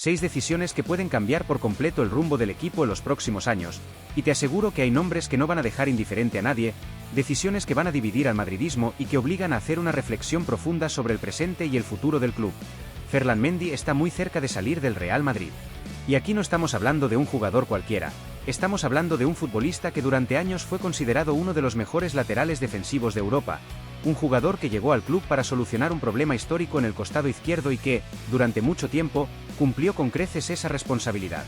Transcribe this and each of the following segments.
6 decisiones que pueden cambiar por completo el rumbo del equipo en los próximos años, y te aseguro que hay nombres que no van a dejar indiferente a nadie, decisiones que van a dividir al madridismo y que obligan a hacer una reflexión profunda sobre el presente y el futuro del club. Ferland Mendy está muy cerca de salir del Real Madrid. Y aquí no estamos hablando de un jugador cualquiera, estamos hablando de un futbolista que durante años fue considerado uno de los mejores laterales defensivos de Europa, un jugador que llegó al club para solucionar un problema histórico en el costado izquierdo y que, durante mucho tiempo, cumplió con creces esa responsabilidad.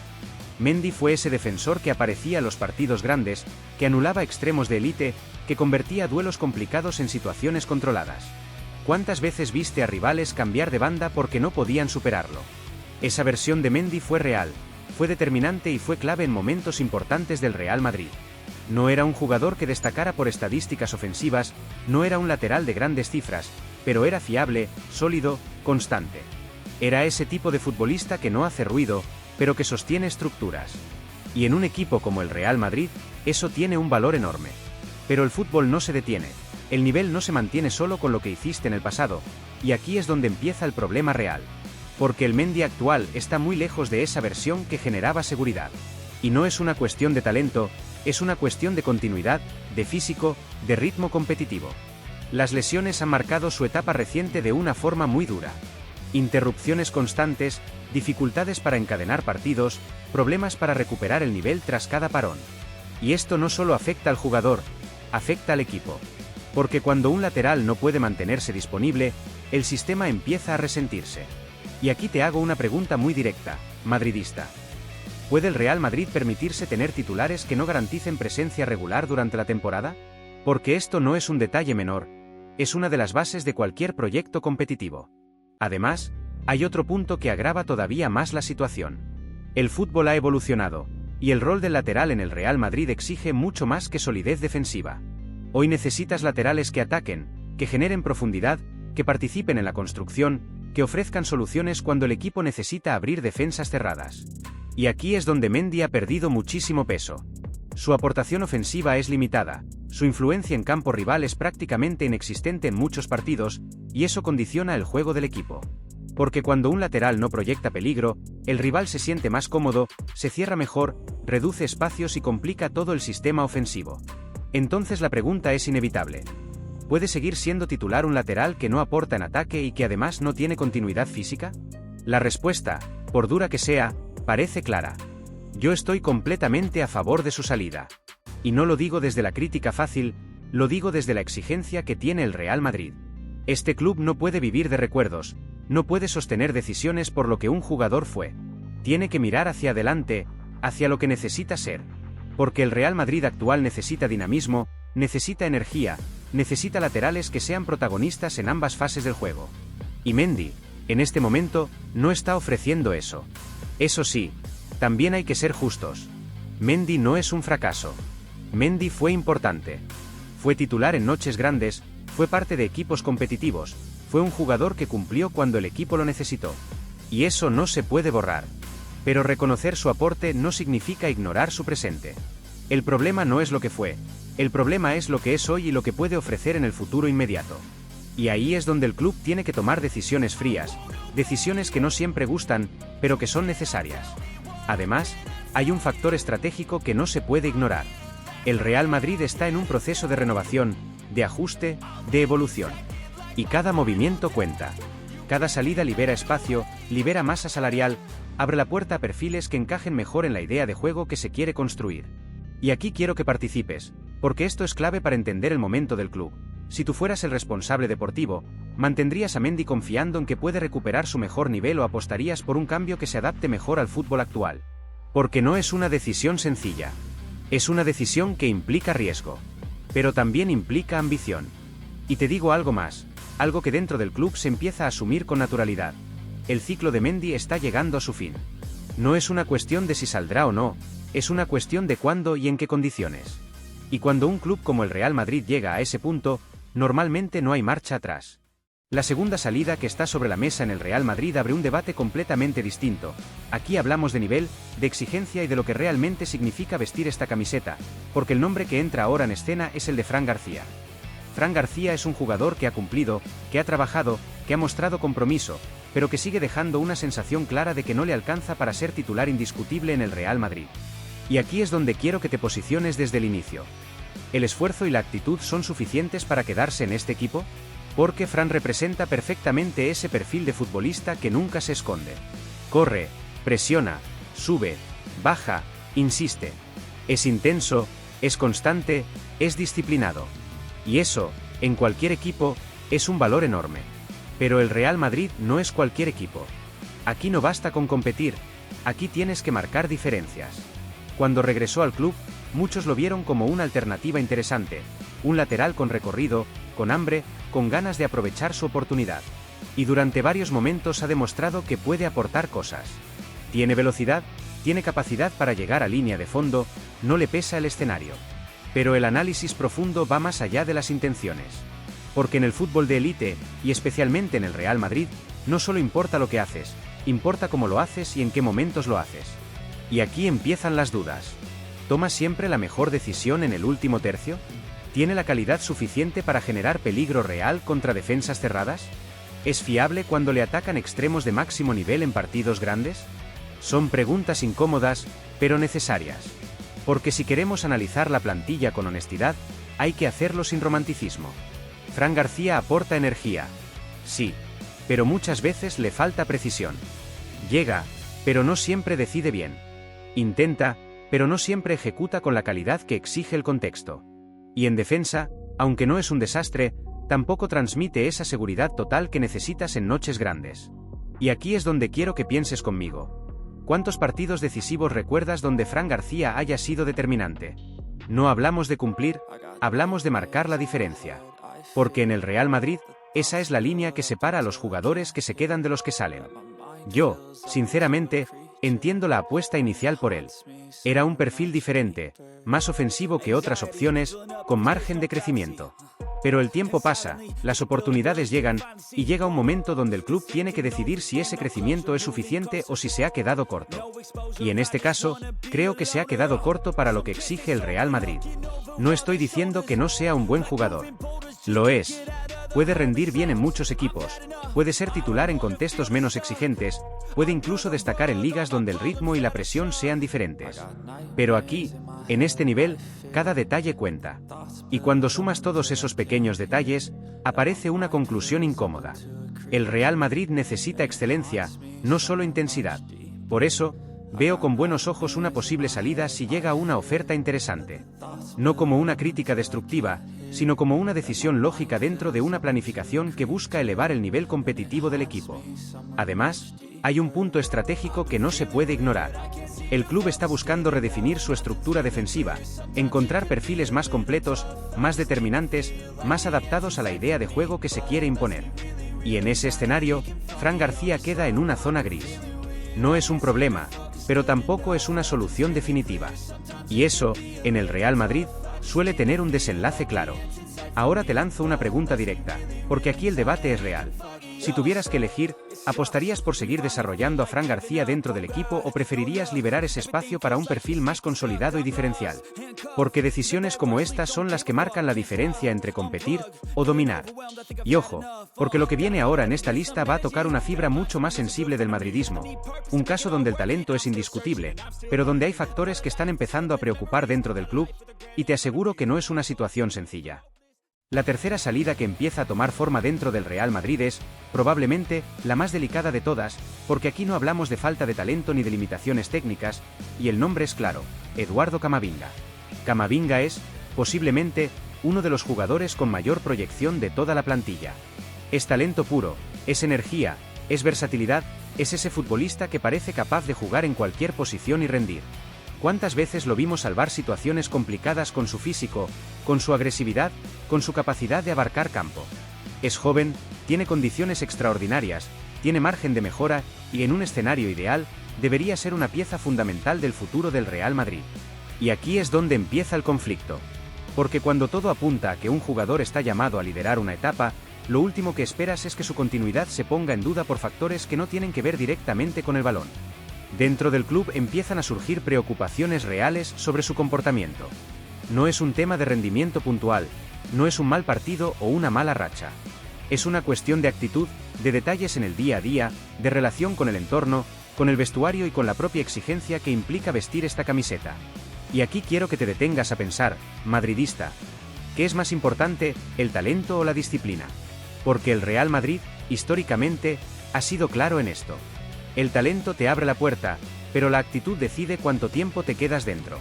Mendy fue ese defensor que aparecía en los partidos grandes, que anulaba extremos de élite, que convertía duelos complicados en situaciones controladas. ¿Cuántas veces viste a rivales cambiar de banda porque no podían superarlo? Esa versión de Mendy fue real, fue determinante y fue clave en momentos importantes del Real Madrid. No era un jugador que destacara por estadísticas ofensivas, no era un lateral de grandes cifras, pero era fiable, sólido, constante. Era ese tipo de futbolista que no hace ruido, pero que sostiene estructuras. Y en un equipo como el Real Madrid, eso tiene un valor enorme. Pero el fútbol no se detiene, el nivel no se mantiene solo con lo que hiciste en el pasado, y aquí es donde empieza el problema real. Porque el Mendy actual está muy lejos de esa versión que generaba seguridad. Y no es una cuestión de talento, es una cuestión de continuidad, de físico, de ritmo competitivo. Las lesiones han marcado su etapa reciente de una forma muy dura. Interrupciones constantes, dificultades para encadenar partidos, problemas para recuperar el nivel tras cada parón. Y esto no solo afecta al jugador, afecta al equipo. Porque cuando un lateral no puede mantenerse disponible, el sistema empieza a resentirse. Y aquí te hago una pregunta muy directa, madridista. ¿Puede el Real Madrid permitirse tener titulares que no garanticen presencia regular durante la temporada? Porque esto no es un detalle menor, es una de las bases de cualquier proyecto competitivo. Además, hay otro punto que agrava todavía más la situación. El fútbol ha evolucionado, y el rol del lateral en el Real Madrid exige mucho más que solidez defensiva. Hoy necesitas laterales que ataquen, que generen profundidad, que participen en la construcción, que ofrezcan soluciones cuando el equipo necesita abrir defensas cerradas. Y aquí es donde Mendy ha perdido muchísimo peso. Su aportación ofensiva es limitada, su influencia en campo rival es prácticamente inexistente en muchos partidos, y eso condiciona el juego del equipo. Porque cuando un lateral no proyecta peligro, el rival se siente más cómodo, se cierra mejor, reduce espacios y complica todo el sistema ofensivo. Entonces la pregunta es inevitable. ¿Puede seguir siendo titular un lateral que no aporta en ataque y que además no tiene continuidad física? La respuesta, por dura que sea, parece clara. Yo estoy completamente a favor de su salida. Y no lo digo desde la crítica fácil, lo digo desde la exigencia que tiene el Real Madrid. Este club no puede vivir de recuerdos, no puede sostener decisiones por lo que un jugador fue. Tiene que mirar hacia adelante, hacia lo que necesita ser. Porque el Real Madrid actual necesita dinamismo, necesita energía, necesita laterales que sean protagonistas en ambas fases del juego. Y Mendy, en este momento, no está ofreciendo eso. Eso sí, también hay que ser justos. Mendy no es un fracaso. Mendy fue importante. Fue titular en noches grandes, fue parte de equipos competitivos, fue un jugador que cumplió cuando el equipo lo necesitó. Y eso no se puede borrar. Pero reconocer su aporte no significa ignorar su presente. El problema no es lo que fue, el problema es lo que es hoy y lo que puede ofrecer en el futuro inmediato. Y ahí es donde el club tiene que tomar decisiones frías, decisiones que no siempre gustan, pero que son necesarias. Además, hay un factor estratégico que no se puede ignorar. El Real Madrid está en un proceso de renovación, de ajuste, de evolución. Y cada movimiento cuenta. Cada salida libera espacio, libera masa salarial, abre la puerta a perfiles que encajen mejor en la idea de juego que se quiere construir. Y aquí quiero que participes, porque esto es clave para entender el momento del club. Si tú fueras el responsable deportivo, ¿mantendrías a Mendy confiando en que puede recuperar su mejor nivel o apostarías por un cambio que se adapte mejor al fútbol actual? Porque no es una decisión sencilla. Es una decisión que implica riesgo. Pero también implica ambición. Y te digo algo más, algo que dentro del club se empieza a asumir con naturalidad. El ciclo de Mendy está llegando a su fin. No es una cuestión de si saldrá o no, es una cuestión de cuándo y en qué condiciones. Y cuando un club como el Real Madrid llega a ese punto, normalmente no hay marcha atrás. La segunda salida que está sobre la mesa en el Real Madrid abre un debate completamente distinto. Aquí hablamos de nivel, de exigencia y de lo que realmente significa vestir esta camiseta, porque el nombre que entra ahora en escena es el de Fran García. Fran García es un jugador que ha cumplido, que ha trabajado, que ha mostrado compromiso, pero que sigue dejando una sensación clara de que no le alcanza para ser titular indiscutible en el Real Madrid. Y aquí es donde quiero que te posiciones desde el inicio. ¿El esfuerzo y la actitud son suficientes para quedarse en este equipo? Porque Fran representa perfectamente ese perfil de futbolista que nunca se esconde. Corre, presiona, sube, baja, insiste. Es intenso, es constante, es disciplinado. Y eso, en cualquier equipo, es un valor enorme. Pero el Real Madrid no es cualquier equipo. Aquí no basta con competir, aquí tienes que marcar diferencias. Cuando regresó al club, muchos lo vieron como una alternativa interesante, un lateral con recorrido, con hambre, con ganas de aprovechar su oportunidad. Y durante varios momentos ha demostrado que puede aportar cosas. Tiene velocidad, tiene capacidad para llegar a línea de fondo, no le pesa el escenario. Pero el análisis profundo va más allá de las intenciones. Porque en el fútbol de élite, y especialmente en el Real Madrid, no solo importa lo que haces, importa cómo lo haces y en qué momentos lo haces. Y aquí empiezan las dudas. ¿Toma siempre la mejor decisión en el último tercio? ¿Tiene la calidad suficiente para generar peligro real contra defensas cerradas? ¿Es fiable cuando le atacan extremos de máximo nivel en partidos grandes? Son preguntas incómodas, pero necesarias. Porque si queremos analizar la plantilla con honestidad, hay que hacerlo sin romanticismo. Fran García aporta energía. Sí, pero muchas veces le falta precisión. Llega, pero no siempre decide bien. Intenta, pero no siempre ejecuta con la calidad que exige el contexto. Y en defensa, aunque no es un desastre, tampoco transmite esa seguridad total que necesitas en noches grandes. Y aquí es donde quiero que pienses conmigo. ¿Cuántos partidos decisivos recuerdas donde Fran García haya sido determinante? No hablamos de cumplir, hablamos de marcar la diferencia. Porque en el Real Madrid, esa es la línea que separa a los jugadores que se quedan de los que salen. Yo, sinceramente, entiendo la apuesta inicial por él. Era un perfil diferente, más ofensivo que otras opciones, con margen de crecimiento. Pero el tiempo pasa, las oportunidades llegan, y llega un momento donde el club tiene que decidir si ese crecimiento es suficiente o si se ha quedado corto. Y en este caso, creo que se ha quedado corto para lo que exige el Real Madrid. No estoy diciendo que no sea un buen jugador. Lo es. Puede rendir bien en muchos equipos, puede ser titular en contextos menos exigentes, puede incluso destacar en ligas donde el ritmo y la presión sean diferentes. Pero aquí, en este nivel, cada detalle cuenta. Y cuando sumas todos esos pequeños detalles, aparece una conclusión incómoda. El Real Madrid necesita excelencia, no solo intensidad. Por eso, veo con buenos ojos una posible salida si llega una oferta interesante. No como una crítica destructiva, sino como una decisión lógica dentro de una planificación que busca elevar el nivel competitivo del equipo. Además, hay un punto estratégico que no se puede ignorar. El club está buscando redefinir su estructura defensiva, encontrar perfiles más completos, más determinantes, más adaptados a la idea de juego que se quiere imponer. Y en ese escenario, Fran García queda en una zona gris. No es un problema, pero tampoco es una solución definitiva. Y eso, en el Real Madrid, suele tener un desenlace claro. Ahora te lanzo una pregunta directa, porque aquí el debate es real. Si tuvieras que elegir, ¿apostarías por seguir desarrollando a Fran García dentro del equipo o preferirías liberar ese espacio para un perfil más consolidado y diferencial? Porque decisiones como estas son las que marcan la diferencia entre competir o dominar. Y ojo, porque lo que viene ahora en esta lista va a tocar una fibra mucho más sensible del madridismo. Un caso donde el talento es indiscutible, pero donde hay factores que están empezando a preocupar dentro del club, y te aseguro que no es una situación sencilla. La tercera salida que empieza a tomar forma dentro del Real Madrid es, probablemente, la más delicada de todas, porque aquí no hablamos de falta de talento ni de limitaciones técnicas, y el nombre es claro, Eduardo Camavinga. Camavinga es, posiblemente, uno de los jugadores con mayor proyección de toda la plantilla. Es talento puro, es energía, es versatilidad, es ese futbolista que parece capaz de jugar en cualquier posición y rendir. ¿Cuántas veces lo vimos salvar situaciones complicadas con su físico, con su agresividad, con su capacidad de abarcar campo? Es joven, tiene condiciones extraordinarias, tiene margen de mejora, y en un escenario ideal, debería ser una pieza fundamental del futuro del Real Madrid. Y aquí es donde empieza el conflicto. Porque cuando todo apunta a que un jugador está llamado a liderar una etapa, lo último que esperas es que su continuidad se ponga en duda por factores que no tienen que ver directamente con el balón. Dentro del club empiezan a surgir preocupaciones reales sobre su comportamiento. No es un tema de rendimiento puntual, no es un mal partido o una mala racha. Es una cuestión de actitud, de detalles en el día a día, de relación con el entorno, con el vestuario y con la propia exigencia que implica vestir esta camiseta. Y aquí quiero que te detengas a pensar, madridista, ¿qué es más importante, el talento o la disciplina? Porque el Real Madrid, históricamente, ha sido claro en esto. El talento te abre la puerta, pero la actitud decide cuánto tiempo te quedas dentro.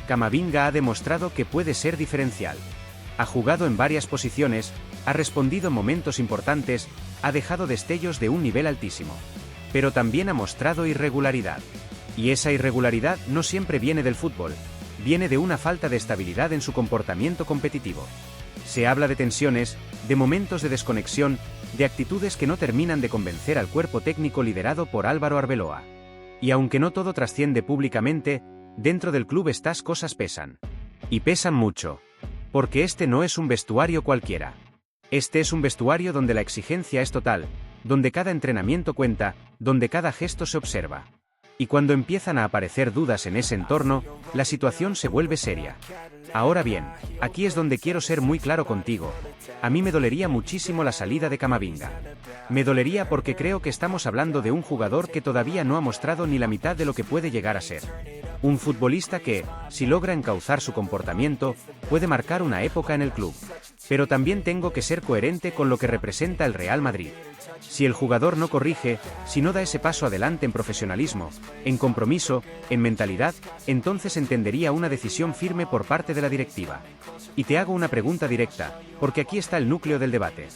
Camavinga ha demostrado que puede ser diferencial. Ha jugado en varias posiciones, ha respondido en momentos importantes, ha dejado destellos de un nivel altísimo. Pero también ha mostrado irregularidad. Y esa irregularidad no siempre viene del fútbol, viene de una falta de estabilidad en su comportamiento competitivo. Se habla de tensiones, de momentos de desconexión, de actitudes que no terminan de convencer al cuerpo técnico liderado por Álvaro Arbeloa. Y aunque no todo trasciende públicamente, dentro del club estas cosas pesan. Y pesan mucho. Porque este no es un vestuario cualquiera. Este es un vestuario donde la exigencia es total, donde cada entrenamiento cuenta, donde cada gesto se observa. Y cuando empiezan a aparecer dudas en ese entorno, la situación se vuelve seria. Ahora bien, aquí es donde quiero ser muy claro contigo. A mí me dolería muchísimo la salida de Camavinga. Me dolería porque creo que estamos hablando de un jugador que todavía no ha mostrado ni la mitad de lo que puede llegar a ser. Un futbolista que, si logra encauzar su comportamiento, puede marcar una época en el club. Pero también tengo que ser coherente con lo que representa el Real Madrid. Si el jugador no corrige, si no da ese paso adelante en profesionalismo, en compromiso, en mentalidad, entonces entendería una decisión firme por parte de la directiva. Y te hago una pregunta directa, porque aquí está el núcleo del debate.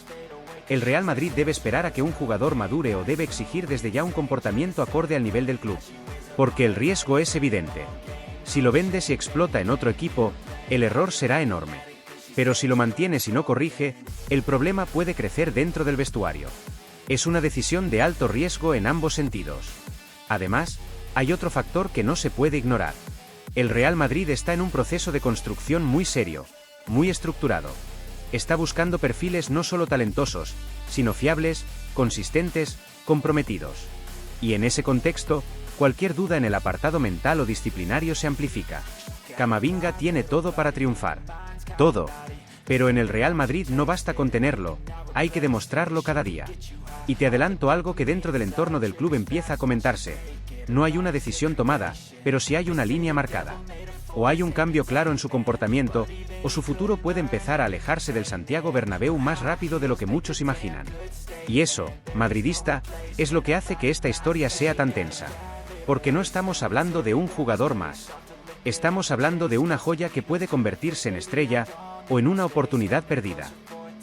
¿El Real Madrid debe esperar a que un jugador madure o debe exigir desde ya un comportamiento acorde al nivel del club? Porque el riesgo es evidente. Si lo vendes y explota en otro equipo, el error será enorme. Pero si lo mantienes y no corrige, el problema puede crecer dentro del vestuario. Es una decisión de alto riesgo en ambos sentidos. Además, hay otro factor que no se puede ignorar. El Real Madrid está en un proceso de construcción muy serio, muy estructurado. Está buscando perfiles no solo talentosos, sino fiables, consistentes, comprometidos. Y en ese contexto, cualquier duda en el apartado mental o disciplinario se amplifica. Camavinga tiene todo para triunfar. Todo. Pero en el Real Madrid no basta con tenerlo, hay que demostrarlo cada día. Y te adelanto algo que dentro del entorno del club empieza a comentarse. No hay una decisión tomada, pero sí hay una línea marcada. O hay un cambio claro en su comportamiento, o su futuro puede empezar a alejarse del Santiago Bernabéu más rápido de lo que muchos imaginan. Y eso, madridista, es lo que hace que esta historia sea tan tensa. Porque no estamos hablando de un jugador más. Estamos hablando de una joya que puede convertirse en estrella, o en una oportunidad perdida.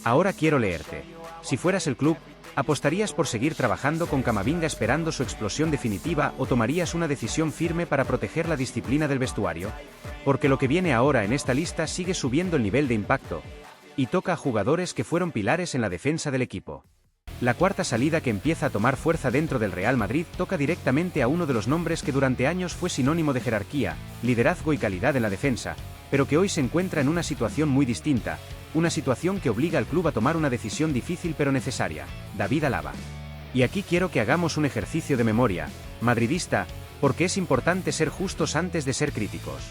Ahora quiero leerte. Si fueras el club, ¿apostarías por seguir trabajando con Camavinga esperando su explosión definitiva o tomarías una decisión firme para proteger la disciplina del vestuario? Porque lo que viene ahora en esta lista sigue subiendo el nivel de impacto, y toca a jugadores que fueron pilares en la defensa del equipo. La cuarta salida que empieza a tomar fuerza dentro del Real Madrid toca directamente a uno de los nombres que durante años fue sinónimo de jerarquía, liderazgo y calidad en la defensa, pero que hoy se encuentra en una situación muy distinta, una situación que obliga al club a tomar una decisión difícil pero necesaria: David Alaba. Y aquí quiero que hagamos un ejercicio de memoria, madridista, porque es importante ser justos antes de ser críticos.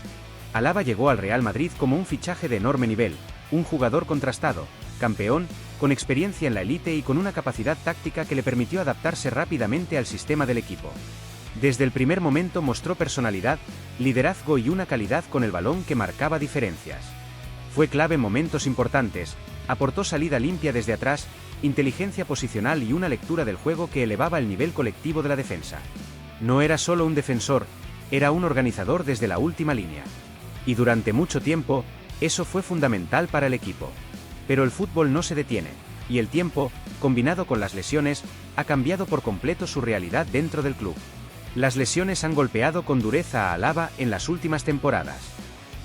Alaba llegó al Real Madrid como un fichaje de enorme nivel, un jugador contrastado, campeón, con experiencia en la élite y con una capacidad táctica que le permitió adaptarse rápidamente al sistema del equipo. Desde el primer momento mostró personalidad, liderazgo y una calidad con el balón que marcaba diferencias. Fue clave en momentos importantes, aportó salida limpia desde atrás, inteligencia posicional y una lectura del juego que elevaba el nivel colectivo de la defensa. No era solo un defensor, era un organizador desde la última línea. Y durante mucho tiempo, eso fue fundamental para el equipo. Pero el fútbol no se detiene, y el tiempo, combinado con las lesiones, ha cambiado por completo su realidad dentro del club. Las lesiones han golpeado con dureza a Alaba en las últimas temporadas.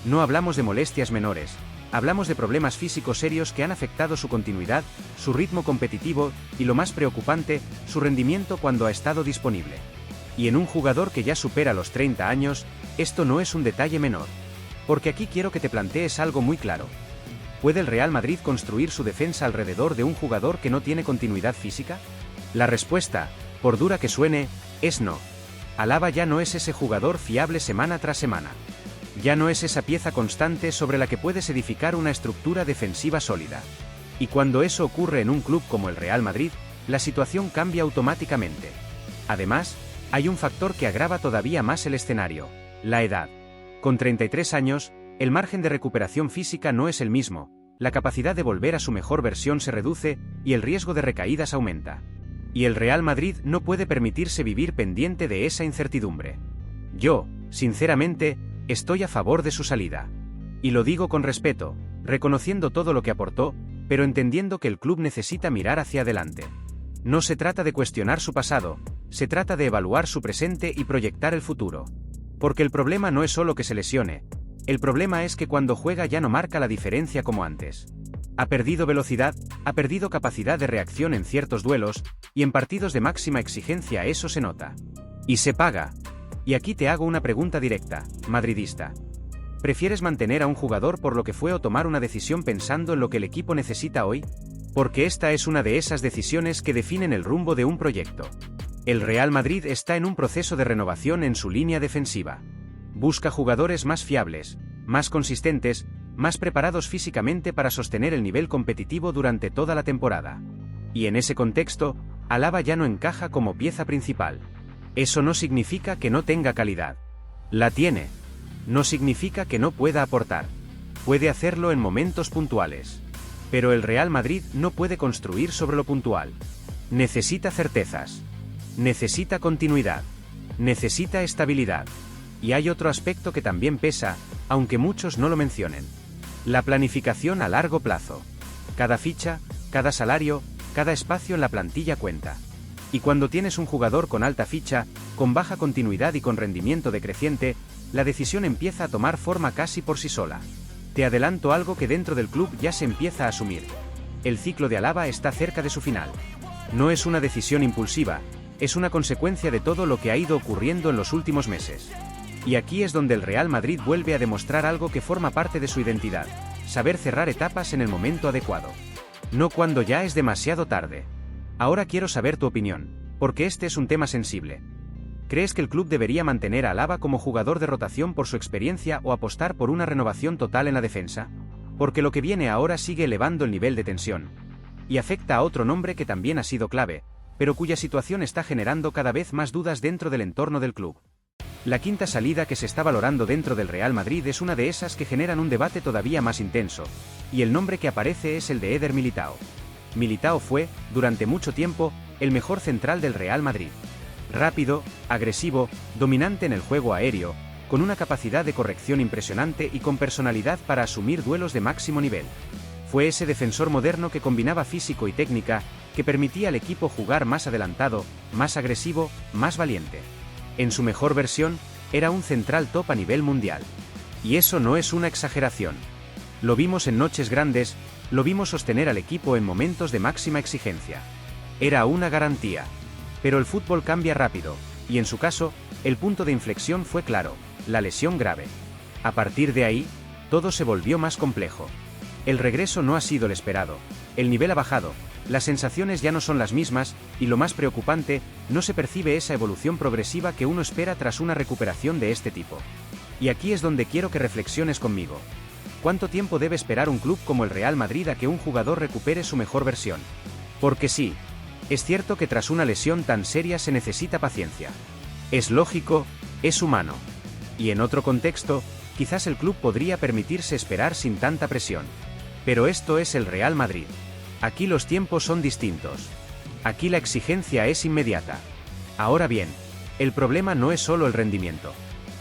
No hablamos de molestias menores, hablamos de problemas físicos serios que han afectado su continuidad, su ritmo competitivo y, lo más preocupante, su rendimiento cuando ha estado disponible. Y en un jugador que ya supera los 30 años, esto no es un detalle menor. Porque aquí quiero que te plantees algo muy claro. ¿Puede el Real Madrid construir su defensa alrededor de un jugador que no tiene continuidad física? La respuesta, por dura que suene, es no. Alaba ya no es ese jugador fiable semana tras semana. Ya no es esa pieza constante sobre la que puedes edificar una estructura defensiva sólida. Y cuando eso ocurre en un club como el Real Madrid, la situación cambia automáticamente. Además, hay un factor que agrava todavía más el escenario: la edad. Con 33 años, el margen de recuperación física no es el mismo, la capacidad de volver a su mejor versión se reduce y el riesgo de recaídas aumenta. Y el Real Madrid no puede permitirse vivir pendiente de esa incertidumbre. Yo, sinceramente, estoy a favor de su salida. Y lo digo con respeto, reconociendo todo lo que aportó, pero entendiendo que el club necesita mirar hacia adelante. No se trata de cuestionar su pasado, se trata de evaluar su presente y proyectar el futuro. Porque el problema no es solo que se lesione, el problema es que cuando juega ya no marca la diferencia como antes. Ha perdido velocidad, ha perdido capacidad de reacción en ciertos duelos, y en partidos de máxima exigencia eso se nota. Y se paga. Y aquí te hago una pregunta directa, madridista. ¿Prefieres mantener a un jugador por lo que fue o tomar una decisión pensando en lo que el equipo necesita hoy? Porque esta es una de esas decisiones que definen el rumbo de un proyecto. El Real Madrid está en un proceso de renovación en su línea defensiva. Busca jugadores más fiables, más consistentes, más preparados físicamente para sostener el nivel competitivo durante toda la temporada. Y en ese contexto, Alaba ya no encaja como pieza principal. Eso no significa que no tenga calidad. La tiene. No significa que no pueda aportar. Puede hacerlo en momentos puntuales. Pero el Real Madrid no puede construir sobre lo puntual. Necesita certezas. Necesita continuidad. Necesita estabilidad. Y hay otro aspecto que también pesa, aunque muchos no lo mencionen. La planificación a largo plazo. Cada ficha, cada salario, cada espacio en la plantilla cuenta. Y cuando tienes un jugador con alta ficha, con baja continuidad y con rendimiento decreciente, la decisión empieza a tomar forma casi por sí sola. Te adelanto algo que dentro del club ya se empieza a asumir. El ciclo de Alaba está cerca de su final. No es una decisión impulsiva, es una consecuencia de todo lo que ha ido ocurriendo en los últimos meses. Y aquí es donde el Real Madrid vuelve a demostrar algo que forma parte de su identidad: saber cerrar etapas en el momento adecuado. No cuando ya es demasiado tarde. Ahora quiero saber tu opinión, porque este es un tema sensible. ¿Crees que el club debería mantener a Alaba como jugador de rotación por su experiencia o apostar por una renovación total en la defensa? Porque lo que viene ahora sigue elevando el nivel de tensión. Y afecta a otro nombre que también ha sido clave, pero cuya situación está generando cada vez más dudas dentro del entorno del club. La quinta salida que se está valorando dentro del Real Madrid es una de esas que generan un debate todavía más intenso, y el nombre que aparece es el de Eder Militao. Militao fue, durante mucho tiempo, el mejor central del Real Madrid. Rápido, agresivo, dominante en el juego aéreo, con una capacidad de corrección impresionante y con personalidad para asumir duelos de máximo nivel. Fue ese defensor moderno que combinaba físico y técnica, que permitía al equipo jugar más adelantado, más agresivo, más valiente. En su mejor versión, era un central top a nivel mundial. Y eso no es una exageración. Lo vimos en noches grandes, lo vimos sostener al equipo en momentos de máxima exigencia. Era una garantía. Pero el fútbol cambia rápido, y en su caso, el punto de inflexión fue claro: la lesión grave. A partir de ahí, todo se volvió más complejo. El regreso no ha sido el esperado, el nivel ha bajado, las sensaciones ya no son las mismas, y lo más preocupante, no se percibe esa evolución progresiva que uno espera tras una recuperación de este tipo. Y aquí es donde quiero que reflexiones conmigo. ¿Cuánto tiempo debe esperar un club como el Real Madrid a que un jugador recupere su mejor versión? Porque sí, es cierto que tras una lesión tan seria se necesita paciencia. Es lógico, es humano. Y en otro contexto, quizás el club podría permitirse esperar sin tanta presión. Pero esto es el Real Madrid. Aquí los tiempos son distintos. Aquí la exigencia es inmediata. Ahora bien, el problema no es solo el rendimiento.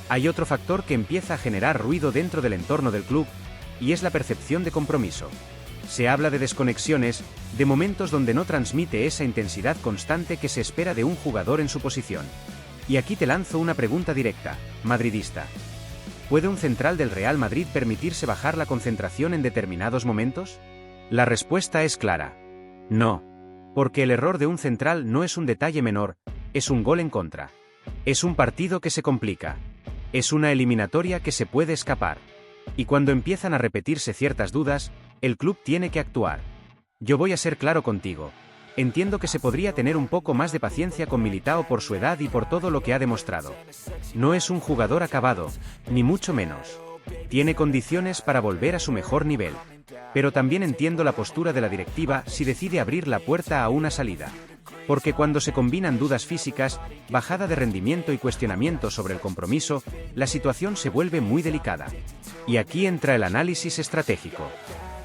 Hay otro factor que empieza a generar ruido dentro del entorno del club, y es la percepción de compromiso. Se habla de desconexiones, de momentos donde no transmite esa intensidad constante que se espera de un jugador en su posición. Y aquí te lanzo una pregunta directa, madridista. ¿Puede un central del Real Madrid permitirse bajar la concentración en determinados momentos? La respuesta es clara. No. Porque el error de un central no es un detalle menor, es un gol en contra. Es un partido que se complica. Es una eliminatoria que se puede escapar. Y cuando empiezan a repetirse ciertas dudas, el club tiene que actuar. Yo voy a ser claro contigo. Entiendo que se podría tener un poco más de paciencia con Militao por su edad y por todo lo que ha demostrado. No es un jugador acabado, ni mucho menos. Tiene condiciones para volver a su mejor nivel. Pero también entiendo la postura de la directiva si decide abrir la puerta a una salida. Porque cuando se combinan dudas físicas, bajada de rendimiento y cuestionamiento sobre el compromiso, la situación se vuelve muy delicada. Y aquí entra el análisis estratégico.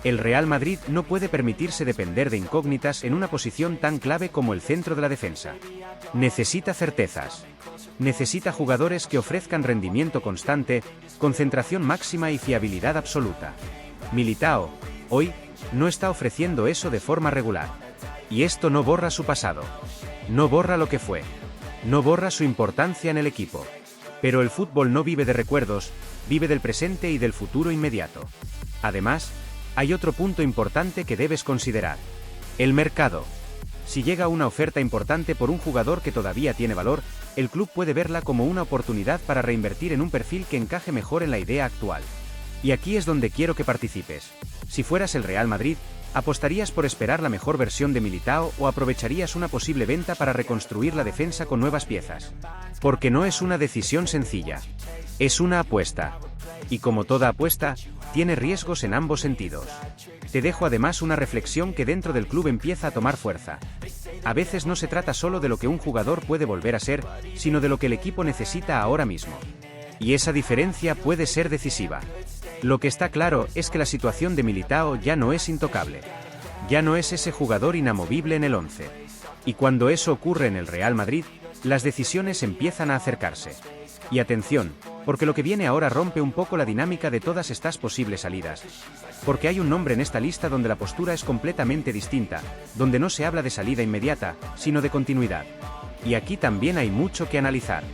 El Real Madrid no puede permitirse depender de incógnitas en una posición tan clave como el centro de la defensa. Necesita certezas. Necesita jugadores que ofrezcan rendimiento constante, concentración máxima y fiabilidad absoluta. Militao, hoy, no está ofreciendo eso de forma regular. Y esto no borra su pasado. No borra lo que fue. No borra su importancia en el equipo. Pero el fútbol no vive de recuerdos, vive del presente y del futuro inmediato. Además, hay otro punto importante que debes considerar. El mercado. Si llega una oferta importante por un jugador que todavía tiene valor, el club puede verla como una oportunidad para reinvertir en un perfil que encaje mejor en la idea actual. Y aquí es donde quiero que participes. Si fueras el Real Madrid, ¿apostarías por esperar la mejor versión de Militao o aprovecharías una posible venta para reconstruir la defensa con nuevas piezas? Porque no es una decisión sencilla. Es una apuesta. Y como toda apuesta, tiene riesgos en ambos sentidos. Te dejo además una reflexión que dentro del club empieza a tomar fuerza. A veces no se trata solo de lo que un jugador puede volver a ser, sino de lo que el equipo necesita ahora mismo. Y esa diferencia puede ser decisiva. Lo que está claro es que la situación de Militao ya no es intocable. Ya no es ese jugador inamovible en el 11. Y cuando eso ocurre en el Real Madrid, las decisiones empiezan a acercarse. Y atención, porque lo que viene ahora rompe un poco la dinámica de todas estas posibles salidas. Porque hay un nombre en esta lista donde la postura es completamente distinta, donde no se habla de salida inmediata, sino de continuidad. Y aquí también hay mucho que analizar.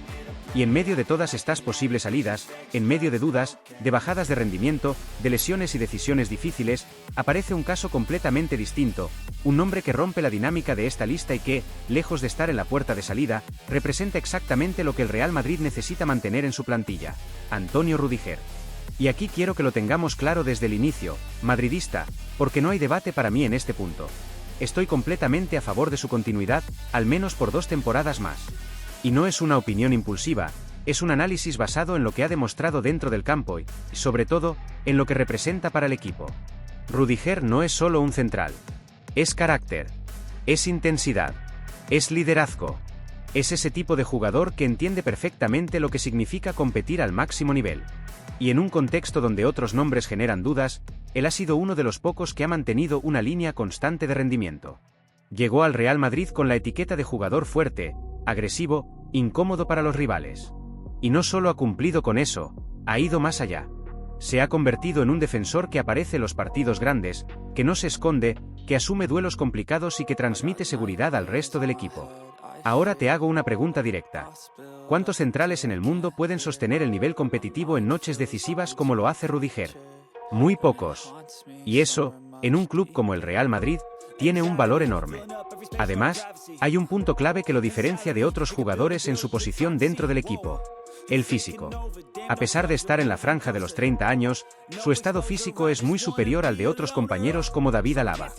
Y en medio de todas estas posibles salidas, en medio de dudas, de bajadas de rendimiento, de lesiones y decisiones difíciles, aparece un caso completamente distinto, un nombre que rompe la dinámica de esta lista y que, lejos de estar en la puerta de salida, representa exactamente lo que el Real Madrid necesita mantener en su plantilla: Antonio Rüdiger. Y aquí quiero que lo tengamos claro desde el inicio, madridista, porque no hay debate para mí en este punto. Estoy completamente a favor de su continuidad, al menos por 2 temporadas más. Y no es una opinión impulsiva, es un análisis basado en lo que ha demostrado dentro del campo y, sobre todo, en lo que representa para el equipo. Rüdiger no es solo un central. Es carácter. Es intensidad. Es liderazgo. Es ese tipo de jugador que entiende perfectamente lo que significa competir al máximo nivel. Y en un contexto donde otros nombres generan dudas, él ha sido uno de los pocos que ha mantenido una línea constante de rendimiento. Llegó al Real Madrid con la etiqueta de jugador fuerte, agresivo, incómodo para los rivales. Y no solo ha cumplido con eso, ha ido más allá. Se ha convertido en un defensor que aparece en los partidos grandes, que no se esconde, que asume duelos complicados y que transmite seguridad al resto del equipo. Ahora te hago una pregunta directa. ¿Cuántos centrales en el mundo pueden sostener el nivel competitivo en noches decisivas como lo hace Rüdiger? Muy pocos. Y eso, en un club como el Real Madrid, tiene un valor enorme. Además, hay un punto clave que lo diferencia de otros jugadores en su posición dentro del equipo: el físico. A pesar de estar en la franja de los 30 años, su estado físico es muy superior al de otros compañeros como David Alaba.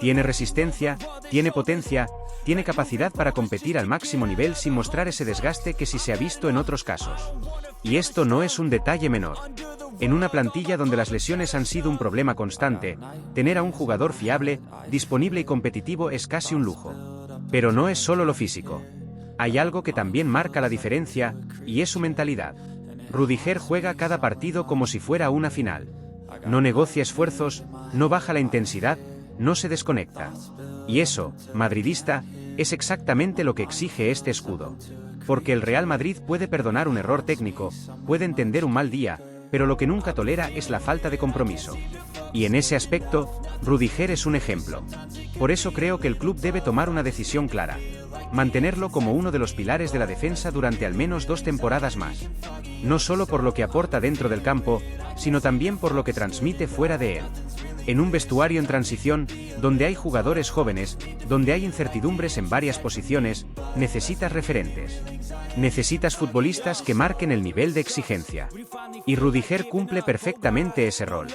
Tiene resistencia, tiene potencia, tiene capacidad para competir al máximo nivel sin mostrar ese desgaste que sí se ha visto en otros casos. Y esto no es un detalle menor. En una plantilla donde las lesiones han sido un problema constante, tener a un jugador fiable, disponible y competitivo es casi un lujo. Pero no es solo lo físico. Hay algo que también marca la diferencia, y es su mentalidad. Rüdiger juega cada partido como si fuera una final. No negocia esfuerzos, no baja la intensidad, no se desconecta. Y eso, madridista, es exactamente lo que exige este escudo. Porque el Real Madrid puede perdonar un error técnico, puede entender un mal día, pero lo que nunca tolera es la falta de compromiso. Y en ese aspecto, Rüdiger es un ejemplo. Por eso creo que el club debe tomar una decisión clara: mantenerlo como uno de los pilares de la defensa durante al menos 2 temporadas más. No solo por lo que aporta dentro del campo, sino también por lo que transmite fuera de él. En un vestuario en transición, donde hay jugadores jóvenes, donde hay incertidumbres en varias posiciones, necesitas referentes. Necesitas futbolistas que marquen el nivel de exigencia. Y Rüdiger cumple perfectamente ese rol.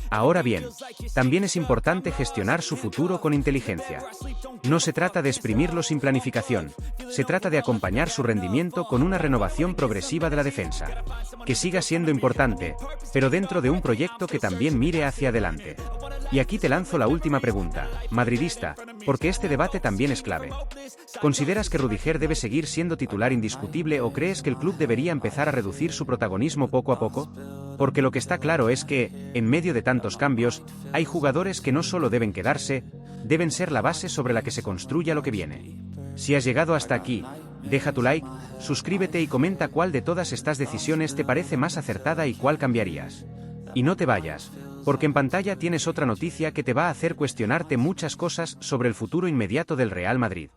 Ahora bien, también es importante gestionar su futuro con inteligencia. No se trata de exprimirlo sin planificación, se trata de acompañar su rendimiento con una renovación progresiva de la defensa. Que siga siendo importante, pero dentro de un proyecto que también mire hacia adelante. Y aquí te lanzo la última pregunta, madridista, porque este debate también es clave. ¿Consideras que Rüdiger debe seguir siendo titular indiscutible o crees que el club debería empezar a reducir su protagonismo poco a poco? Porque lo que está claro es que, en medio de tantos cambios, hay jugadores que no solo deben quedarse, deben ser la base sobre la que se construya lo que viene. Si has llegado hasta aquí, deja tu like, suscríbete y comenta cuál de todas estas decisiones te parece más acertada y cuál cambiarías. Y no te vayas, porque en pantalla tienes otra noticia que te va a hacer cuestionarte muchas cosas sobre el futuro inmediato del Real Madrid.